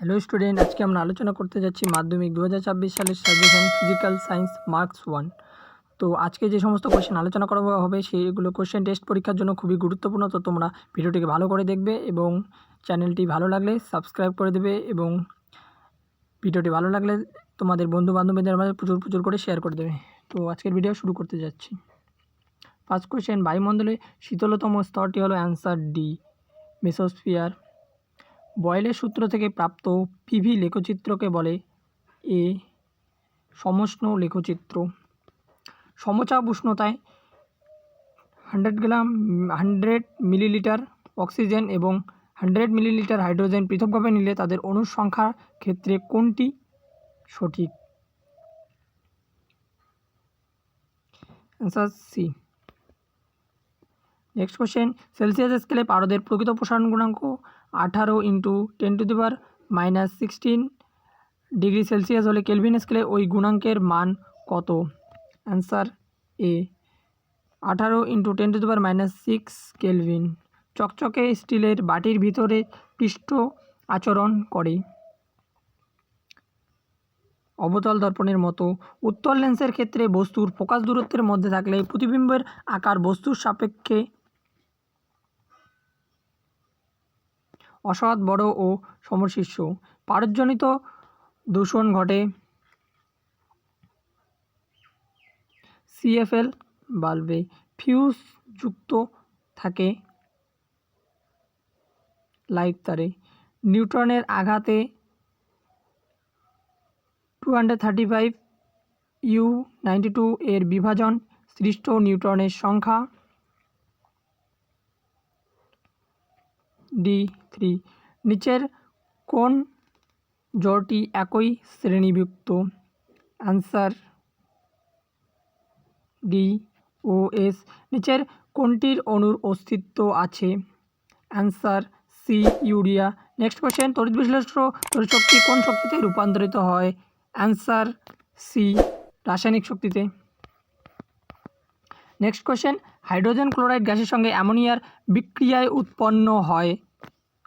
Hello student, আজকে আমরা আলোচনা করতে যাচ্ছি মাধ্যমিক 2024 সালের সাজেশন ফিজিক্যাল সায়েন্স মার্কস 1। তো আজকে যে সমস্ত কোশ্চেন আলোচনা করা হবে সেইগুলো কোশ্চেন টেস্ট পরীক্ষার জন্য খুবই গুরুত্বপূর্ণ। তো তোমরা ভিডিওটিকে ভালো করে দেখবে এবং চ্যানেলটি ভালো লাগলে সাবস্ক্রাইব করে দেবে এবং ভিডিওটি ভালো লাগলে তোমাদের বন্ধু বান্ধবীদের মাঝে প্রচুর করে শেয়ার করে দেবে। তো আজকের ভিডিও শুরু করতে যাচ্ছি। ফার্স্ট কোশ্চেন, বায়ুমণ্ডলে শীতলতম স্তরটি হলো অ্যান্সার ডি, মেসোস্ফিয়ার। বয়েলের সূত্র থেকে প্রাপ্ত পিভি লেখচিত্রকে বলে এ, সমষ্ণ লেখচিত্র। সমচাপ উষ্ণতায় 100 মিলিলিটার অক্সিজেন এবং 100 মিলিলিটার হাইড্রোজেন পৃথকভাবে নিলে তাদের অণুর সংখ্যার ক্ষেত্রে কোনটি সঠিক? Answer C. Next question, Celsius স্কেলে পারদের প্রকৃত প্রসারণ গুণাঙ্ক 18 × 10⁻16 ডিগ্রি সেলসিয়াস হলে কেলভিন স্কেলে ওই গুণাঙ্কের মান কত? অ্যান্সার এ, 18 × 10⁻6 কেলভিন। চকচকে স্টিলের বাটির ভিতরে পৃষ্ঠ আচরণ করে অবতল দর্পণের মতো। উত্তল লেন্সের ক্ষেত্রে বস্তুর ফোকাস দূরত্বের মধ্যে থাকলে প্রতিবিম্বের আকার বস্তুর সাপেক্ষে অসৎ বড় ও সমশীর্ষ। পারদজনিত দূষণ ঘটে সিএফএল বাল্বে। ফিউজ যুক্ত থাকে লাইট তারে। নিউট্রনের আঘাতে 235U92 এর বিভাজন সৃষ্ট নিউট্রনের সংখ্যা D3। নিচের কোন জোড়টি একই শ্রেণীভুক্ত? অ্যান্সার ডি ও এস। নিচের কোনটির অণুর অস্তিত্ব আছে? Answer C, urea. Next question, তড়িৎ বিশ্লেষ্য তড়িৎশক্তি কোন শক্তিতে রূপান্তরিত হয়? অ্যান্সার সি, রাসায়নিক শক্তিতে। নেক্সট কোশ্চেন, হাইড্রোজেন ক্লোরাইড গ্যাসের সঙ্গে অ্যামোনিয়ার বিক্রিয়ায় উৎপন্ন হয়?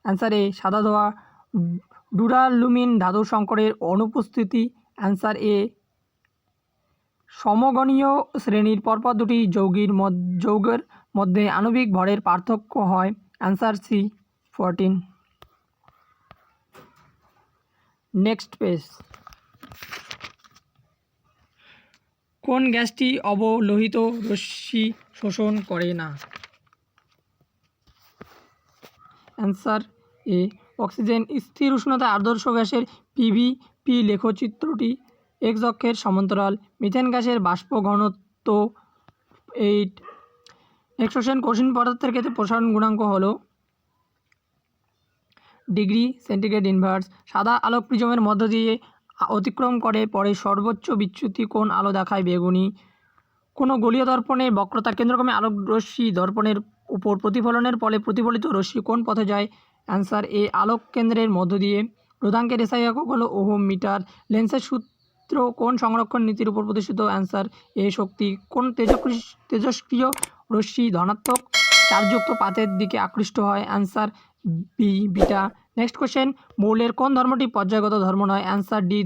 অ্যান্সার এ, সাদা ধোঁয়া। ডুরালুমিন ধাতু সংকরের অনুপস্থিতি? অ্যান্সার এ, সমগণীয় শ্রেণীর পরপর দুটি যৌগের মধ্যে আণবিক ভরের পার্থক্য হয়? Answer C, 14। নেক্সট পেজ, কোন গ্যাসটি অবলোহিত রশ্মি শোষণ করে না? অ্যান্সার এ, অক্সিজেন। স্থির উষ্ণতায় আদর্শ গ্যাসের পিভিপি লেখচিত্রটি এক্স অক্ষের সমান্তরাল। মিথেন গ্যাসের বাষ্প ঘনত্ব 8। নেক্সট কোশ্চেন, কঠিন পদার্থের ক্ষেত্রে প্রসারণ গুণাঙ্ক হলো ডিগ্রি সেন্টিগ্রেড ইনভার্স। সাদা আলোক প্রিজমের মধ্য দিয়ে অতিক্রম করে পরে সর্বোচ্চ বিচ্যুতি কোন আলো দেখায়? বেগুনি। কোনো গলীয় দর্পণে বক্রতা কেন্দ্রক্রমে আলোক রশ্মি দর্পণের উপর প্রতিফলনের ফলে প্রতিফলিত রশ্মি কোন পথে যায়? অ্যান্সার এ, আলোক কেন্দ্রের মধ্য দিয়ে। রোধাঙ্কের এসআই একক হলো ওহম মিটার। লেন্সের সূত্র কোন সংরক্ষণ নীতির উপর প্রতিষ্ঠিত? অ্যান্সার এ, শক্তি। কোন তেজস্ক্রিয় রশ্মি ধনাত্মক চার্জযুক্ত পাতের দিকে আকৃষ্ট হয়? Answer B, beta. Next question, মৌলের কোন ধর্মটি পর্যায়গত ধর্ম নয়? Answer D,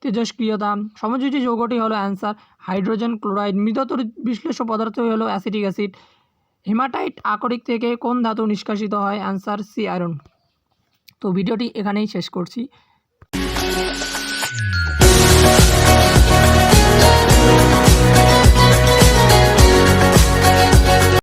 তেজস্ক্রিয়তা। সমযোজী যৌগটি হলো? Answer hydrogen chloride. মৃদ তড়িৎ বিশ্লেষ্য পদার্থই হলো অ্যাসিটিক অ্যাসিড। হেমাটাইট আকরিক থেকে কোন ধাতু নিষ্কাশিত হয়? Answer C, iron. তো ভিডিওটি এখানেই শেষ করছি।